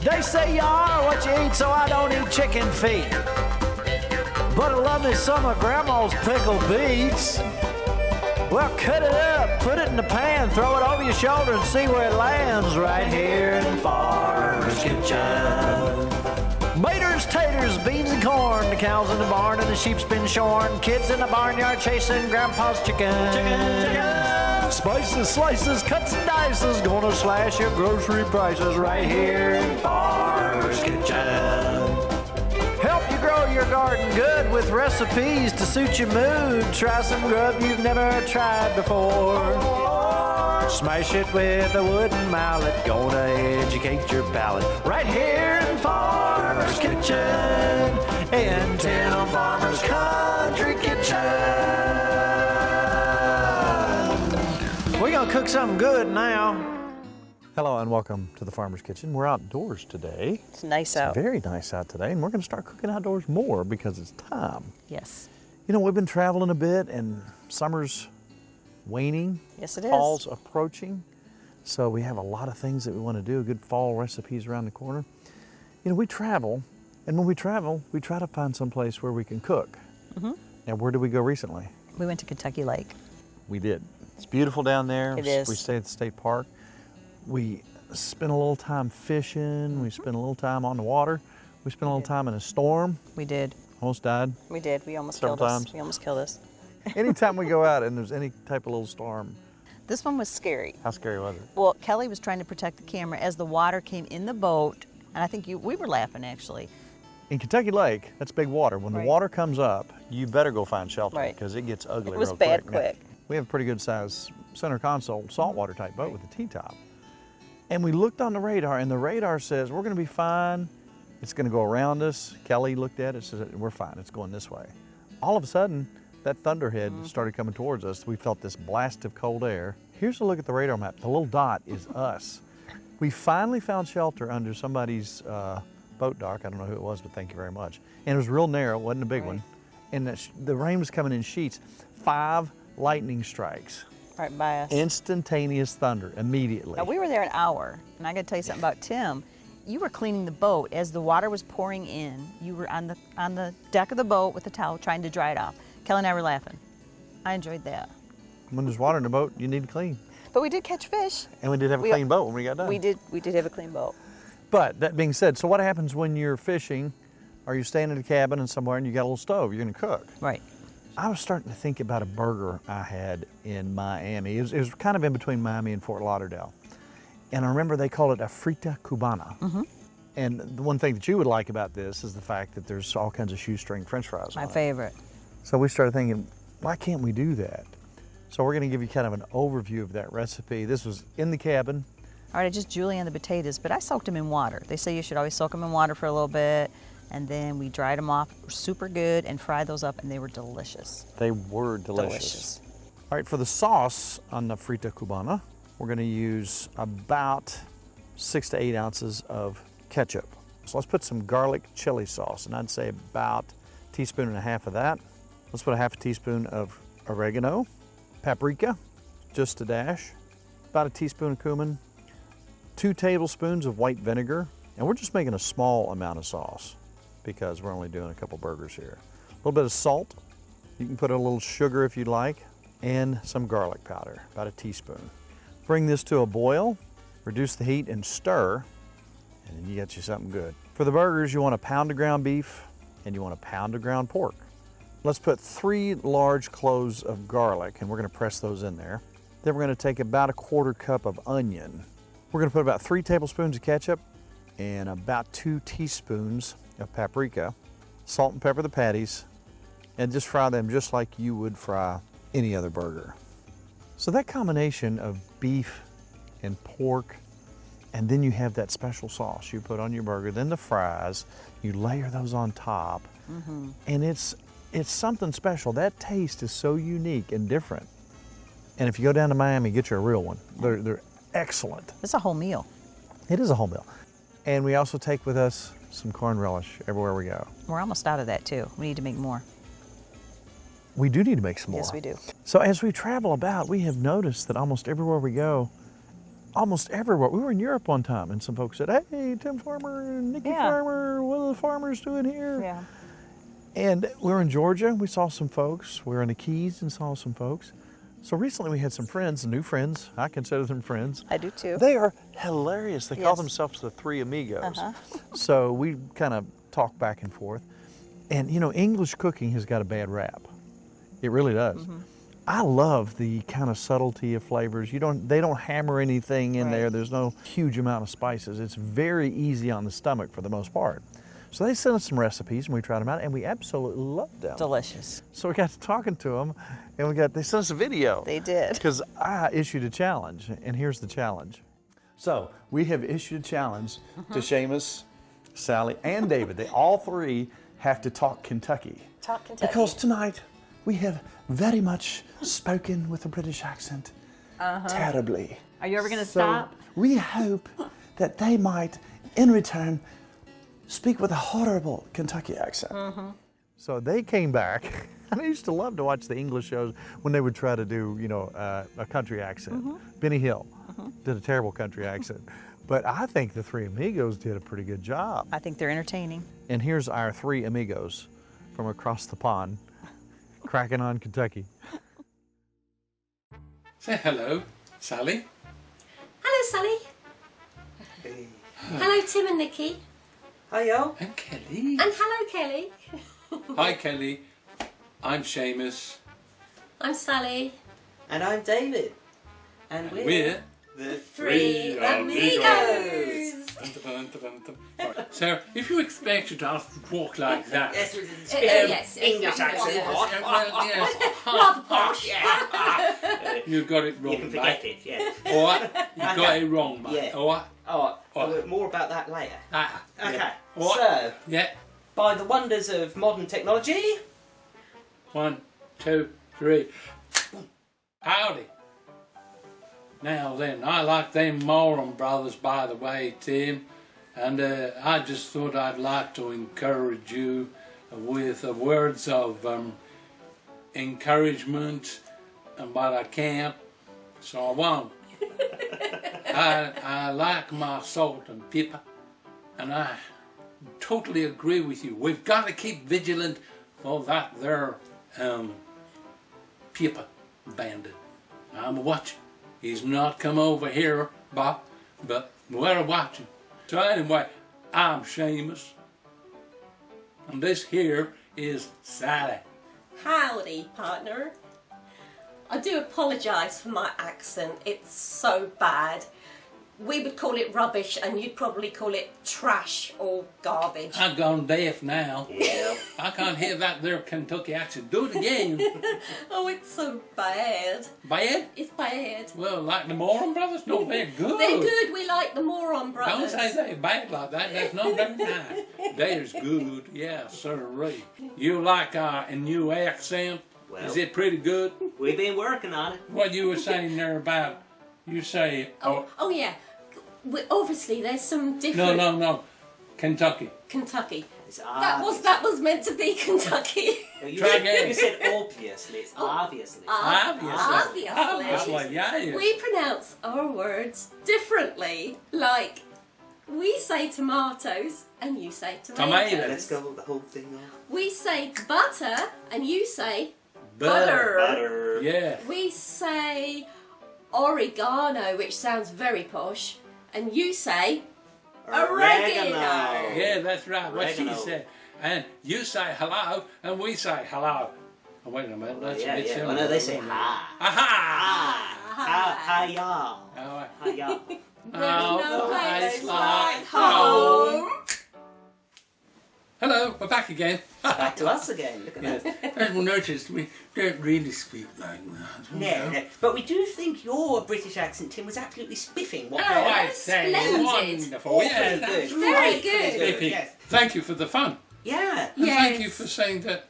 They say you are what you eat, so I don't eat chicken feet. But I love me some of Grandma's pickled beets. Well, cut it up, put it in the pan, throw it over your shoulder and see where it lands right here in Farmer's Kitchen. Maters, taters, beans and corn, the cows in the barn and the sheep's been shorn, kids in the barnyard chasing Grandpa's chicken. Spices, slices, cuts and dices, gonna slash your grocery prices right here in Farmer's Kitchen. Help you grow your garden good with recipes to suit your mood. Try some grub you've never tried before. Smash it with a wooden mallet, gonna educate your palate. Right here in Farmer's Kitchen, in Tim Farmer's Country Kitchen. We're gonna cook something good now. Hello and welcome to the Farmer's Kitchen. We're outdoors today. It's nice out. It's very nice out today, and we're gonna start cooking outdoors more because it's time. Yes. You know, we've been traveling a bit and summer's waning. Yes, it is. Fall's approaching. So we have a lot of things that we want to do, good fall recipes around the corner. You know, we travel, and when we travel, we try to find some place where we can cook. Mm-hmm. Now, where did we go recently? We went to Kentucky Lake. We did. It's beautiful down there. It is. We stayed at the state park. We spent a little time fishing. We spent a little time on the water. We spent a little time in a storm. We did. Almost died. We did. We almost Several killed times. us. We almost killed us. Anytime we go out and there's any type of little storm. This one was scary. How scary was it? Well, Kelly was trying to protect the camera as the water came in the boat, and I think we were laughing actually. In Kentucky Lake, that's big water. When the water comes up, you better go find shelter because it gets ugly real quick. It was bad quick. Now, we have a pretty good size center console saltwater type boat with a T-top. And we looked on the radar, and the radar says we're going to be fine. It's going to go around us. Kelly looked at it, said we're fine. It's going this way. All of a sudden, that thunderhead started coming towards us. We felt this blast of cold air. Here's a look at the radar map. The little dot is us. We finally found shelter under somebody's boat dock. I don't know who it was, but thank you very much. And it was real narrow. It wasn't a big one. And the rain was coming in sheets. 5 lightning strikes. Right by us. Instantaneous thunder, immediately. Now, we were there an hour, and I got to tell you something about Tim. You were cleaning the boat as the water was pouring in. You were on the deck of the boat with a towel trying to dry it off. Kelly and I were laughing. I enjoyed that. When there's water in the boat, you need to clean. But we did catch fish. And we did have a clean boat when we got done. We did have a clean boat. But that being said, so what happens when you're fishing or you're staying in a cabin and somewhere and you got a little stove, you're gonna cook? Right. I was starting to think about a burger I had in Miami. It was kind of in between Miami and Fort Lauderdale. And I remember they called it a Frita Cubana. Mm-hmm. And the one thing that you would like about this is the fact that there's all kinds of shoestring French fries on it. My favorite. So we started thinking, why can't we do that? So we're gonna give you kind of an overview of that recipe. This was in the cabin. All right, I just julienne the potatoes, but I soaked them in water. They say you should always soak them in water for a little bit, and then we dried them off super good and fried those up, and they were delicious. They were delicious. All right, for the sauce on the Frita Cubana, we're gonna use about 6 to 8 ounces of ketchup. So let's put some garlic chili sauce, and I'd say about a teaspoon and a half of that. Let's put a half a teaspoon of oregano, paprika, just a dash, about a teaspoon of cumin, 2 tablespoons of white vinegar, and we're just making a small amount of sauce because we're only doing a couple burgers here. A little bit of salt. You can put a little sugar if you'd like, and some garlic powder, about a teaspoon. Bring this to a boil, reduce the heat and stir, and then you got you something good. For the burgers, you want a pound of ground beef and you want a pound of ground pork. Let's put 3 large cloves of garlic, and we're gonna press those in there. Then we're gonna take about a 1/4 cup of onion. We're gonna put about 3 tablespoons of ketchup and about 2 teaspoons of paprika. Salt and pepper the patties, and just fry them just like you would fry any other burger. So that combination of beef and pork, and then you have that special sauce you put on your burger, then the fries, you layer those on top, and it's something special. That taste is so unique and different. And if you go down to Miami, get you a real one. They're excellent. It's a whole meal. It is a whole meal. And we also take with us some corn relish everywhere we go. We're almost out of that too. We need to make more. We do need to make some more. Yes, we do. So as we travel about, we have noticed that almost everywhere we go, almost everywhere. We were in Europe one time, and some folks said, "Hey, Tim Farmer and Nicki Yeah. Farmer, what are the farmers doing here?" Yeah. And we were in Georgia, and we saw some folks. We were in the Keys and saw some folks. So recently we had some friends, new friends. I consider them friends. I do too. They are hilarious. They call Yes. themselves the Three Amigos. Uh-huh. So we kind of talk back and forth. And you know, English cooking has got a bad rap. It really does. Mm-hmm. I love the kind of subtlety of flavors. They don't hammer anything in there. Right. There's no huge amount of spices. It's very easy on the stomach for the most part. So they sent us some recipes and we tried them out and we absolutely loved them. Delicious. So we got to talking to them and they sent us a video. They did. Because I issued a challenge, and here's the challenge. So we have issued a challenge to Seamus, Sally, and David. They all three have to talk Kentucky. Talk Kentucky. Because tonight we have very much spoken with a British accent terribly. Are you ever going to So stop? we hope that they might, in return, speak with a horrible Kentucky accent. So they came back, and I used to love to watch the English shows when they would try to do, you know, a country accent. Benny Hill did a terrible country accent. But I think the Three Amigos did a pretty good job. I think they're entertaining. And here's our Three Amigos from across the pond, cracking on Kentucky. Say hello, Sally. Hello, Sally. Hello, Tim and Nicki. Hiyo. And Kelly. And hello, Kelly. Hi, Kelly. I'm Seamus. I'm Sally. And I'm David. And We're the Three Amigos. Right. So, if you expected us to walk like that, Yes, with yes, English accent. well, yes, Rather posh. you got it wrong, You can forget mate. it, yeah. All right, you got it wrong, mate. Yeah. All right. Alright, more about that later. Ah, Okay, yeah. All right. so, Yeah. by the wonders of modern technology, 1, 2, 3. Howdy. Now then, I like them Moran brothers, by the way, Tim, and I just thought I'd like to encourage you with words of encouragement, but I can't, so I won't. I like my salt and pepper, and I totally agree with you. We've got to keep vigilant for that there pepper bandit. I'm watching. He's not come over here, Bob, but we're watching. So anyway, I'm Seamus, and this here is Sally. Howdy, partner. I do apologise for my accent. It's so bad. We would call it rubbish, and you'd probably call it trash or garbage. I've gone deaf now. yeah, I can't hear that there Kentucky accent. Do it again. Oh, it's so bad. Bad? It's bad. Well, like the Moran brothers? No, they're good. They're good. We like the Moran Don't brothers. say they're bad like that. That's not very nice. They're good. Yeah, sirree. You like a new accent? Well. Is it pretty good? we've been working on it. What you were saying there about, you say, Oh yeah. Obviously, there's some different. no, Kentucky. Kentucky. It's That was meant to be Kentucky. You Try said, again. you said obviously, it's obviously. Obviously. Obviously. Yeah. We pronounce our words differently. Like, we say tomatoes and you say tomatoes. Tomatoes. Let's go the whole thing off. We say butter and you say Butter. Butter. Yeah. We say oregano, which sounds very posh, and you say oregano. Yeah, that's right. What she Oregano. said. And you say hello, and we say hello. Oh, wait a minute. That's Yeah, a bit yeah. similar. Oh, no, they say hi. Aha! Hi, y'all. Oh, Hi, y'all. There's no place like home. home. Hello, we're back again. Back to us again. Look at Yes. that. As we noticed, we don't really speak like that. No. But we do think your British accent, Tim, was absolutely spiffing. What Oh, I that's say, splendid. wonderful. Awfully Yes, good. that's Very right. good. Spiffy. Yes. Thank you for the fun. Yeah. And Yes. thank you for saying that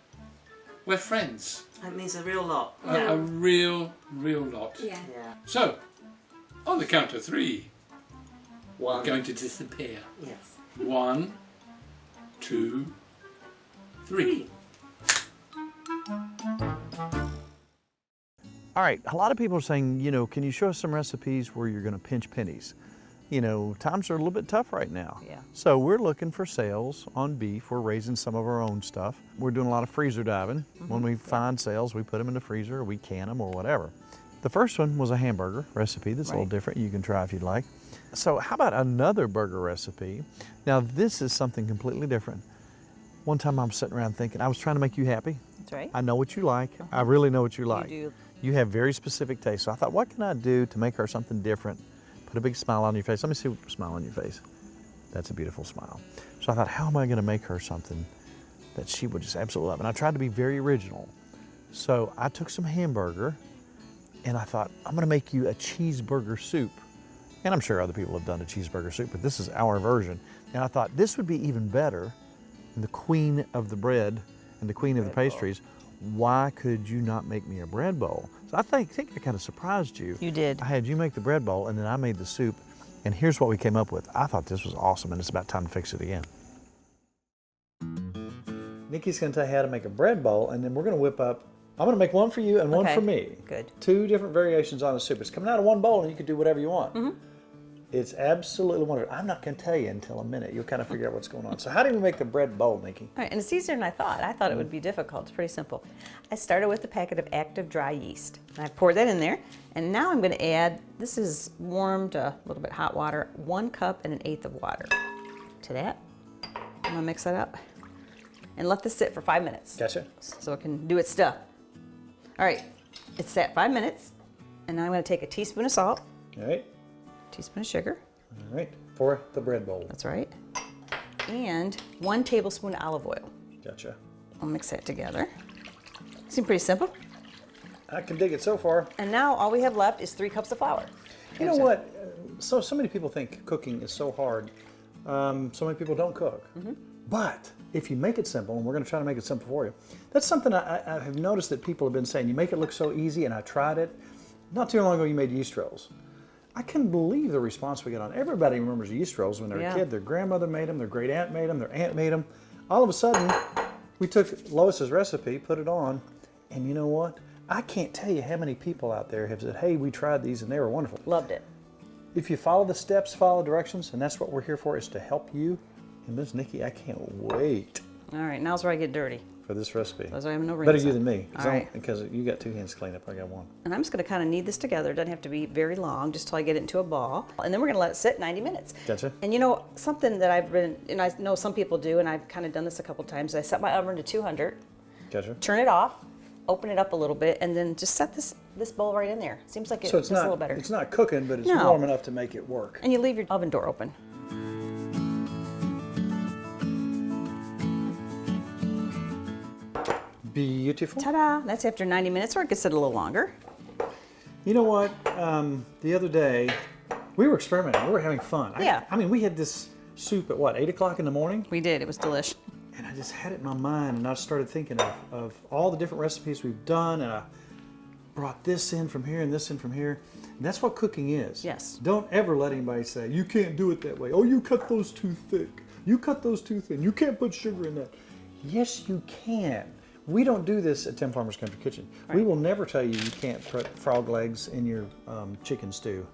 we're friends. That means a real lot. A real lot. Yeah. Yeah. So, on the count of 3, One. we're going to disappear. Yes. 1, 2, 3. All right, a lot of people are saying, you know, can you show us some recipes where you're gonna pinch pennies? You know, times are a little bit tough right now. Yeah. So we're looking for sales on beef. We're raising some of our own stuff. We're doing a lot of freezer diving. When we find sales, we put them in the freezer, or we can them, or whatever. The first one was a hamburger recipe that's a little different. You can try if you'd like. So how about another burger recipe? Now this is something completely different. One time I was sitting around thinking, I was trying to make you happy. That's right. I know what you like. I really know what you like. do. You have very specific taste. So I thought, what can I do to make her something different? Put a big smile on your face. Let me see a smile on your face. That's a beautiful smile. So I thought, how am I gonna make her something that she would just absolutely love? And I tried to be very original. So I took some hamburger and I thought, I'm gonna make you a cheeseburger soup. And I'm sure other people have done a cheeseburger soup, but this is our version. And I thought this would be even better than the queen of the bread and the queen of the pastries. Why could you not make me a bread bowl? So I think I kind of surprised you. You did. I had you make the bread bowl and then I made the soup. And here's what we came up with. I thought this was awesome and it's about time to fix it again. Nicki's gonna tell you how to make a bread bowl and then we're gonna whip up, I'm gonna make one for you and one for me. Good. 2 different variations on the soup. It's coming out of one bowl and you can do whatever you want. It's absolutely wonderful. I'm not gonna tell you until a minute. You'll kind of figure out what's going on. So how do we make the bread bowl, Nicki? All right, and it's easier than I thought. I thought it would be difficult. It's pretty simple. I started with a packet of active dry yeast. And I poured that in there, and now I'm going to add, this is warmed, a little bit hot water, 1 cup and 1/8 of water to that. I'm gonna mix that up and let this sit for 5 minutes. Gotcha. So it can do its stuff. All right, it's sat 5 minutes, and now I'm going to take a teaspoon of salt, All right. teaspoon of sugar, All right. For the bread bowl. that's right, and 1 tablespoon of olive oil. Gotcha. I'll mix that together. Seems pretty simple. I can dig it so far. And now all we have left is 3 cups of flour. You know what? So many people think cooking is so hard. So many people don't cook. But if you make it simple, and we're going to try to make it simple for you, that's something I have noticed that people have been saying. You make it look so easy, and I tried it. Not too long ago, you made yeast rolls. I couldn't believe the response we got on. Everybody remembers yeast rolls when they're a kid. Their grandmother made them, their great aunt made them, their aunt made them. All of a sudden, we took Lois's recipe, put it on, and you know what? I can't tell you how many people out there have said, hey, we tried these and they were wonderful. Loved it. If you follow the steps, follow directions, and that's what we're here for, is to help you. And Miss Nicki, I can't wait All right, now's where I get dirty. for this recipe. Those I have no rings Better you on. than me, All right. because you got 2 hands to clean up, I got 1. And I'm just going to kind of knead this together. It doesn't have to be very long, just till I get it into a ball. And then we're going to let it sit 90 minutes. Gotcha. And you know, something that I've been, and I know some people do, and I've kind of done this a couple times, I set my oven to 200, Gotcha. turn it off, open it up a little bit, and then just set this bowl right in there. Seems like So it's it's a not, little better. it's not cooking, but it's No. warm enough to make it work. And you leave your oven door open. Beautiful. Ta-da! That's after 90 minutes, or it could sit a little longer. You know what? The other day, we were experimenting. We were having fun. Yeah. I mean, we had this soup at what, 8 o'clock in the morning? We did. It was delish. And I just had it in my mind, and I started thinking of all the different recipes we've done, and I brought this in from here and this in from here. And that's what cooking is. Yes. Don't ever let anybody say, you can't do it that way. Oh, you cut those too thick. You cut those too thin. You can't put sugar in that. Yes, you can. We don't do this at Tim Farmer's Country Kitchen. Right. We will never tell you you can't put frog legs in your chicken stew.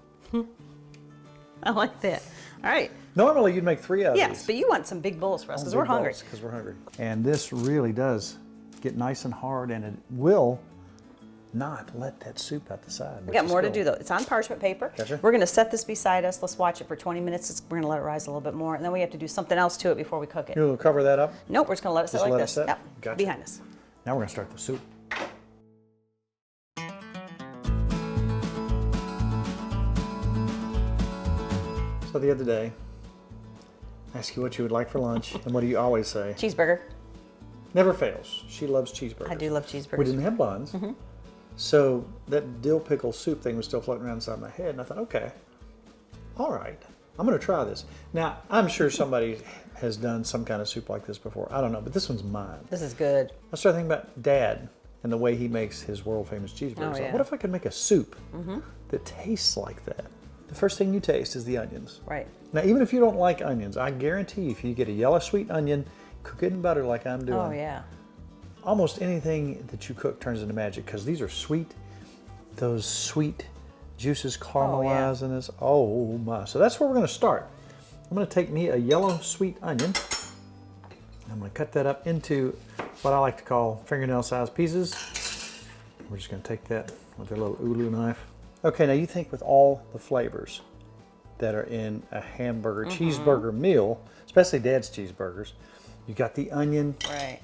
I like that. All right. Normally you'd make 3 out of these. Yes, but you want some big bowls for us because we're hungry. Because we're hungry. And this really does get nice and hard, and it will not let that soup out the side. We got more to do though. It's on parchment paper. Gotcha. We're going to set this beside us. Let's watch it for 20 minutes. We're going to let it rise a little bit more, and then we have to do something else to it before we cook it. You'll cover that up? Nope, we're just going to let it sit Just like let it this. sit? Yep, Gotcha. behind us. Now we're going to start the soup. So the other day, I asked you what you would like for lunch, and what do you always say? Cheeseburger. Never fails. She loves cheeseburgers. I do love cheeseburgers. We didn't have buns, so that dill pickle soup thing was still floating around inside my head, and I thought, okay, all right, I'm going to try this. Now, I'm sure somebody has done some kind of soup like this before. I don't know, but this one's mine. This is good. I started thinking about Dad and the way he makes his world-famous cheeseburgers. Oh, yeah. What if I could make a soup that tastes like that? The first thing you taste is the onions. Right. Now, even if you don't like onions, I guarantee you, if you get a yellow sweet onion, cook it in butter like I'm doing, Oh, yeah. almost anything that you cook turns into magic, because these are sweet those sweet juices caramelize in this. Oh my. So that's where we're gonna start. I'm gonna take me a yellow sweet onion. I'm gonna cut that up into what I like to call fingernail sized pieces. We're just gonna take that with a little ulu knife. Okay, now you think with all the flavors that are in a hamburger, cheeseburger meal, especially Dad's cheeseburgers, you got the onion, Right.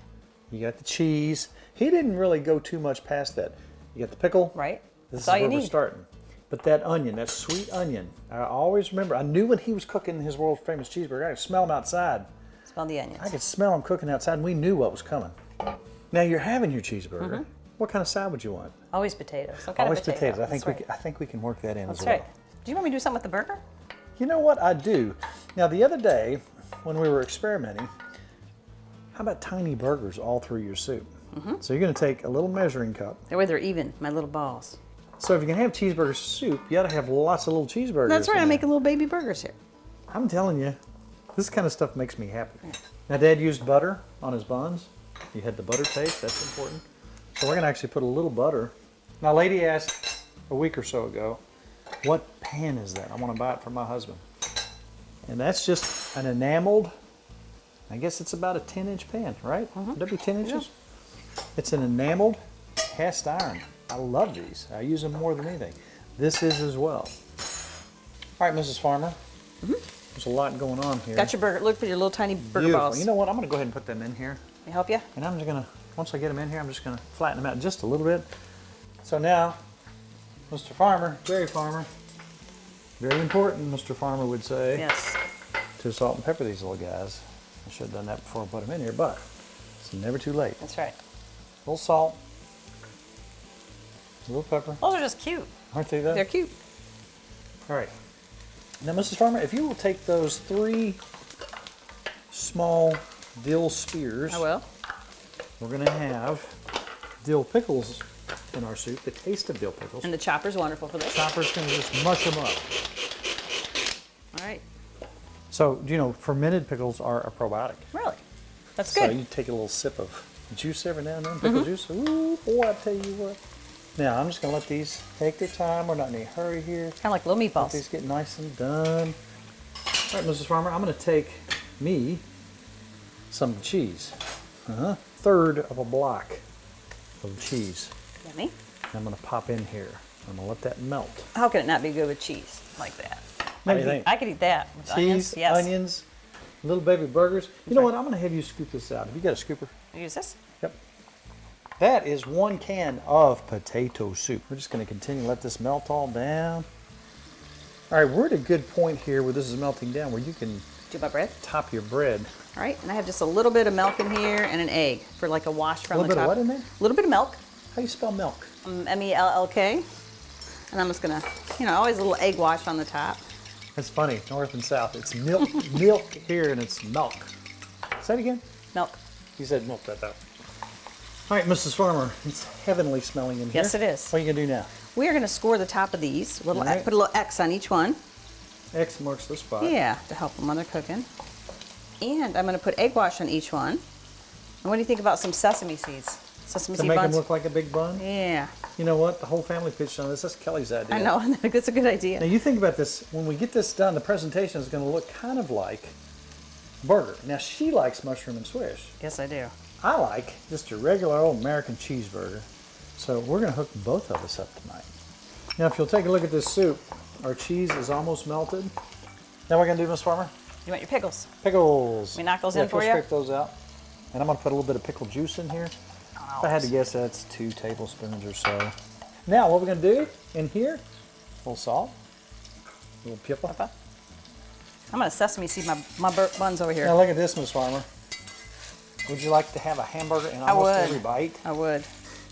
you got the cheese. He didn't really go too much past that. You got the pickle. Right. This is That's all where you we're need. starting. But that onion, that sweet onion, I always remember, I knew when he was cooking his world famous cheeseburger, I could smell him outside. Smell the onions. I could smell him cooking outside, and we knew what was coming. Now you're having your cheeseburger. What kind of side would you want? Always potatoes. Some kind Always of potato. potatoes. That's right. I think we can work that in That's as well. right. Do you want me to do something with the burger? You know what? I do. Now the other day, when we were experimenting, how about tiny burgers all through your soup? So you're going to take a little measuring cup. That way they're even, my little balls. So if you can have cheeseburger soup, you got to have lots of little cheeseburgers. That's right. in I'm there. making little baby burgers here. I'm telling you, this kind of stuff makes me happy. Now, Dad used butter on his buns. You had the butter taste. That's important. So we're going to actually put a little butter. Now, a lady asked a week or so ago, what pan is that? I want to buy it for my husband. And that's just an enameled, I guess it's about a 10-inch pan, right? Would that be 10 inches? It's an enameled cast iron. I love these. I use them more than anything. This is as well. All right, Mrs. Farmer. There's a lot going on here. Got your burger. Look for your little tiny burger Beautiful. balls. You know what? I'm going to go ahead and put them in here. Can I help you? And I'm just going to, once I get them in here, I'm just going to flatten them out just a little bit. So now, Mr. Farmer, dairy farmer, very important, Mr. Farmer would say, Yes. to salt and pepper these little guys. I should have done that before I put them in here, but it's never too late. That's right. A little salt, a little pepper. Those are just cute. Aren't they though? They're cute. All right. Now, Mrs. Farmer, if you will take those 3 small dill spears. I will. We're going to have dill pickles in our soup, the taste of dill pickles. And the chopper's wonderful for this. Chopper's going to just mush them up. All right. So, you know, fermented pickles are a probiotic. Really? That's So good. you take a little sip of juice every now and then, pickle juice. Ooh, boy, I tell you what. Now, I'm just going to let these take their time. We're not in any hurry here. Kind of like little Let meatballs. these get nice and done. All right, Mrs. Farmer, I'm going to take me some cheese. Third of a block of cheese. Yummy. And I'm going to pop in here. I'm going to let that melt. How can it not be good with cheese like that? What do you think? I could eat that with Cheese, onions. Yes. onions, little baby burgers. You know what? I'm going to have you scoop this out. Have you got a scooper? Use this. Yep. That is 1 can of potato soup. We're just going to continue to let this melt all down. All right, we're at a good point here where this is melting down, where you can Do my bread. top your bread. All right. And I have just a little bit of milk in here and an egg for like a wash from A little the bit of top. what in there? A little bit of milk. How do you spell milk? M-E-L-L-K. And I'm just gonna, you know, always a little egg wash on the top. That's funny, north and south. It's milk, milk here, and it's milk. Say it again. Milk. You said milk that though. All right, Mrs. Farmer, it's heavenly smelling in here. Yes, it is. What are you gonna do now? We are gonna score the top of these. All right. Put a little X on each one. X marks the spot. Yeah, to help them when they're cooking. And I'm gonna put egg wash on each one. And what do you think about some sesame seeds? Sesame To seed make buns? them look like a big bun? Yeah, You know what? The whole family pitched on this. That's Kelly's idea. I know. That's a good Now idea. you think about this, when we get this done, the presentation is going to look kind of like a burger. Now she likes mushroom and swish. Yes, I do. I like just a regular old American cheeseburger. So we're going to hook both of us up tonight. Now if you'll take a look at this soup, our cheese is almost melted. Now we're going to do, Miss Farmer? You want your pickles? Pickles. We knock those Yeah, in for we'll you? scrape those out. And I'm going to put a little bit of pickle juice in here. If I had to guess, that's 2 tablespoons or so. Now, what we're going to do in here, a little salt, a little pepper. I'm gonna sesame seed my buns over here. Now, look at this, Miss Farmer. Would you like to have a hamburger in almost would. every bite? I would.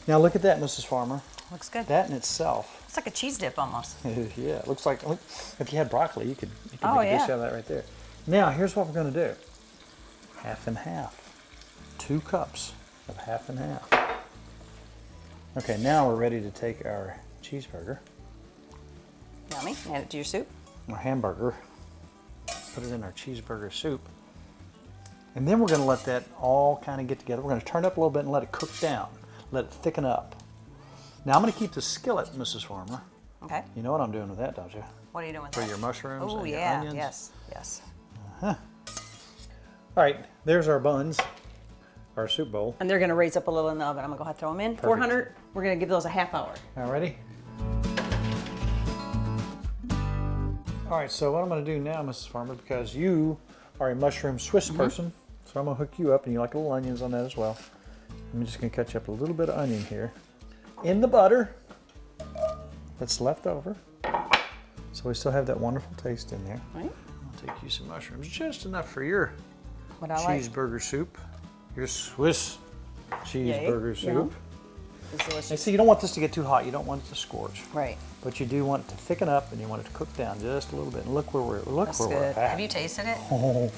Now, look at that, Mrs. Farmer. Looks good. That in itself, It's like a cheese dip almost. yeah, it looks like, if you had broccoli, you could Oh, make a dish yeah. out of that right there. Now, here's what we're going to do. Half and half. 2 cups of half and half. Okay, now we're ready to take our cheeseburger, Yummy. Add it to your soup. our hamburger, put it in our cheeseburger soup, and then we're going to let that all kind of get together. We're going to turn it up a little bit and let it cook down, let it thicken up. Now I'm going to keep the skillet, Mrs. Farmer. Okay. You know what I'm doing with that, don't you? What are you doing with For that? your mushrooms Oh, and your yeah. onions. Yes. Yes. All right, there's our buns, our soup bowl. And they're going to raise up a little in the oven. I'm going to go ahead and throw them in. 400. We're going to give those a half hour. All ready? All right, so what I'm going to do now, Mrs. Farmer, because you are a mushroom Swiss person, so I'm going to hook you up, and you like little onions on that as well. I'm just going to cut you up a little bit of onion here in the butter that's left over. So we still have that wonderful taste in there. Right. I'll take you some mushrooms, just enough for your What I like. cheeseburger soup, your Swiss cheeseburger soup. Yum. It's And delicious. see, you don't want this to get too hot. You don't want it to scorch. Right. But you do want it to thicken up, and you want it to cook down just a little bit. And look where we're That's we're good. at. Have you tasted it? Oh,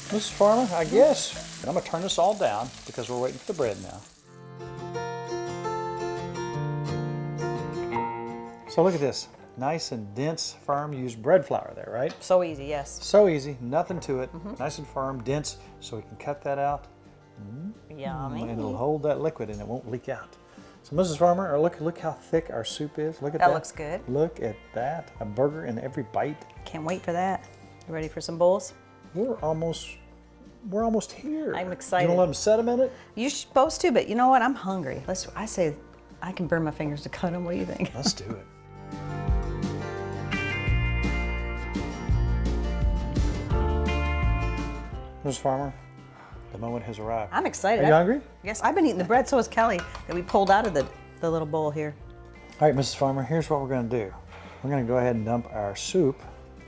Mrs. Farmer, I guess. And I'm gonna turn this all down because we're waiting for the bread now. So look at this, nice and dense, firm. Use bread flour there, right? So easy, yes. So easy, nothing to it. Nice and firm, dense, so we can cut that out. Yummy. And it'll hold that liquid and it won't leak out. So Mrs. Farmer, look how thick our soup is. Look at that. That looks good. Look at that. A burger in every bite. Can't wait for that. You ready for some bowls? We're almost here. I'm excited. You want to let them set a minute? You're supposed to, but you know what? I'm hungry. I say I can burn my fingers to cut them. What do you think? Let's do it. Mrs. Farmer, the moment has arrived. I'm excited. Are you hungry? Yes, I've been eating the bread. So is Kelly that we pulled out of the little bowl here. All right, Mrs. Farmer, here's what we're going to do. We're going to go ahead and dump our soup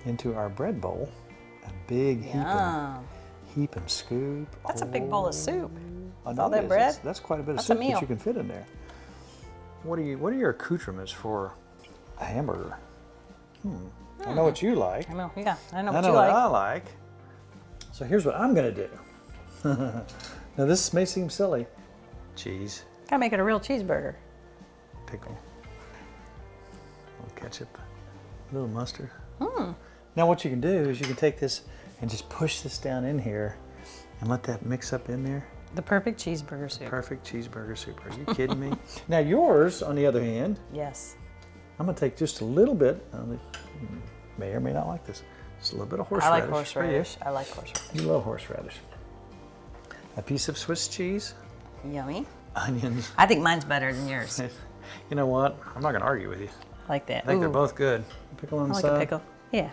into our bread bowl. A big Yum. heap and scoop. That's a big bowl of soup. I all know it that is. bread? That's quite a bit of That's a soup meal. that you can fit in there. What are your accoutrements for a hamburger? I know what you like. I know. Yeah, I know I what know you what like. I like. So here's what I'm going to do. Now this may seem silly. Cheese, Gotta make it a real cheeseburger. pickle, a little ketchup, a little mustard. Now what you can do is you can take this and just push this down in here and let that mix up in there. The perfect cheeseburger soup. Perfect cheeseburger soup. Are you kidding me? Now yours, on the other hand, Yes. I'm going to take just a little bit. You may or may not like this. Just a little bit of horseradish. I like for you. horseradish. I like horseradish. You love horseradish. A piece of Swiss cheese, Yummy. onions. I think mine's better than yours. You know what? I'm not going to argue with you. Like that. I think they're Ooh, both good. Pickle on I the like side. a pickle. Yeah.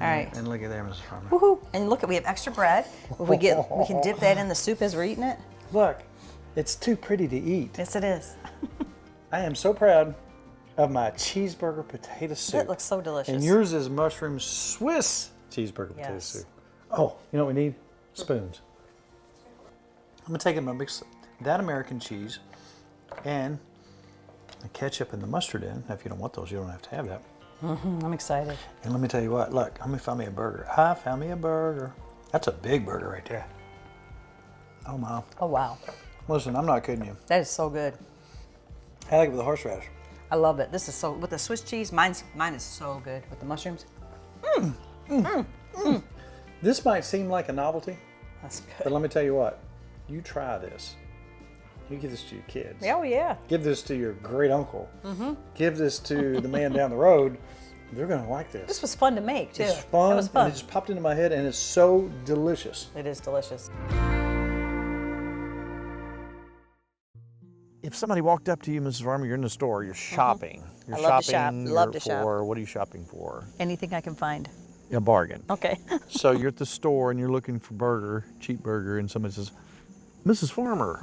All right. And look at there, Mrs. Farmer. Woohoo! And look, we have extra bread. If we can dip that in the soup as we're eating it. Look, it's too pretty to eat. Yes, it is. I am so proud of my cheeseburger potato soup. It looks so delicious. And yours is mushroom Swiss cheeseburger potato Yes. soup. Oh, you know what we need? Spoons. I'm gonna take and mix that American cheese and the ketchup and the mustard in. Now, if you don't want those, you don't have to have that. I'm excited. And let me tell you what, look, I'm gonna find me a burger. I found me a burger. That's a big burger right there. Oh, Mom. Oh, wow. Listen, I'm not kidding you. That is so good. I like it with the horseradish. I love it. This is so, with the Swiss cheese, mine is so good with the mushrooms. This might seem like a novelty, That's but good. let me tell you what. You try this. You give this to your kids. Oh, yeah. Give this to your great uncle. Give this to the man down the road. They're gonna like this. This was fun to make, too. It's fun, It was fun. and it just popped into my head, and it's so delicious. It is delicious. If somebody walked up to you, Mrs. Farmer, you're in the store, you're shopping. You're I love to shop. shopping Love to shop. for, what are you shopping for? Anything I can find. A bargain. Okay. So you're at the store and you're looking for burger, cheap burger, and somebody says, Mrs. Farmer,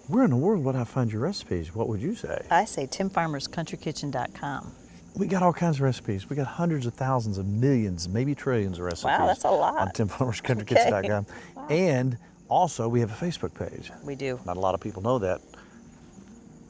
where in the world would I find your recipes? What would you say? I say timfarmerscountrykitchen.com. We got all kinds of recipes. We got hundreds of thousands of millions, maybe trillions of recipes. Wow, that's a lot. On timfarmerscountrykitchen.com. And also, we have a Facebook page. We do. Not a lot of people know that.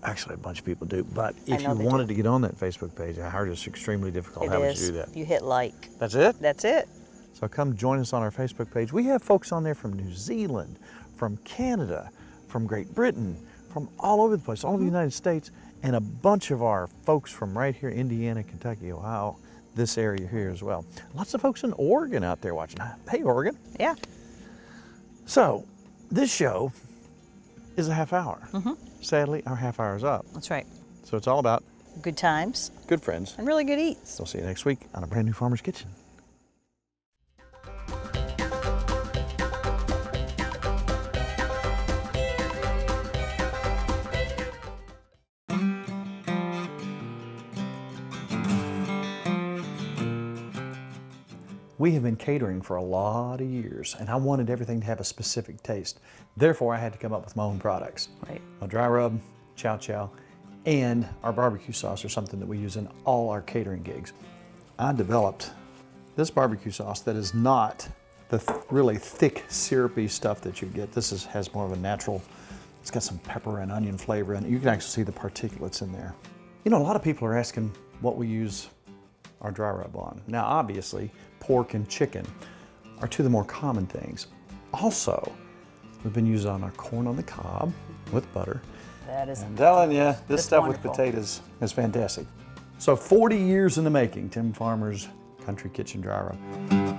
Actually, a bunch of people do. But if know you they do. wanted to get on that Facebook page, I heard it's extremely difficult. It How would is. you do that? You hit like. That's it? That's it. So come join us on our Facebook page. We have folks on there from New Zealand, from Canada, from Great Britain, from all over the place, all over the United States, and a bunch of our folks from right here, Indiana, Kentucky, Ohio, this area here as well. Lots of folks in Oregon out there watching. Hey, Oregon. Yeah. So this show is a half hour. Sadly, our half hour is up. That's right. So it's all about Good times good friends. and really good eats. We'll see you next week on a brand new Farmer's Kitchen. We have been catering for a lot of years, and I wanted everything to have a specific taste. Therefore, I had to come up with my own products. Right. A dry rub, chow chow, and our barbecue sauce are something that we use in all our catering gigs. I developed this barbecue sauce that is not the really thick, syrupy stuff that you get. This has more of a natural, it's got some pepper and onion flavor in it. You can actually see the particulates in there. You know, a lot of people are asking what we use our dry rub on. Now, obviously, pork and chicken are two of the more common things. Also, we've been using on our corn on the cob with butter. That is. I'm telling you, this It's stuff wonderful. with potatoes is fantastic. So 40 years in the making, Tim Farmer's Country Kitchen Dry Rub.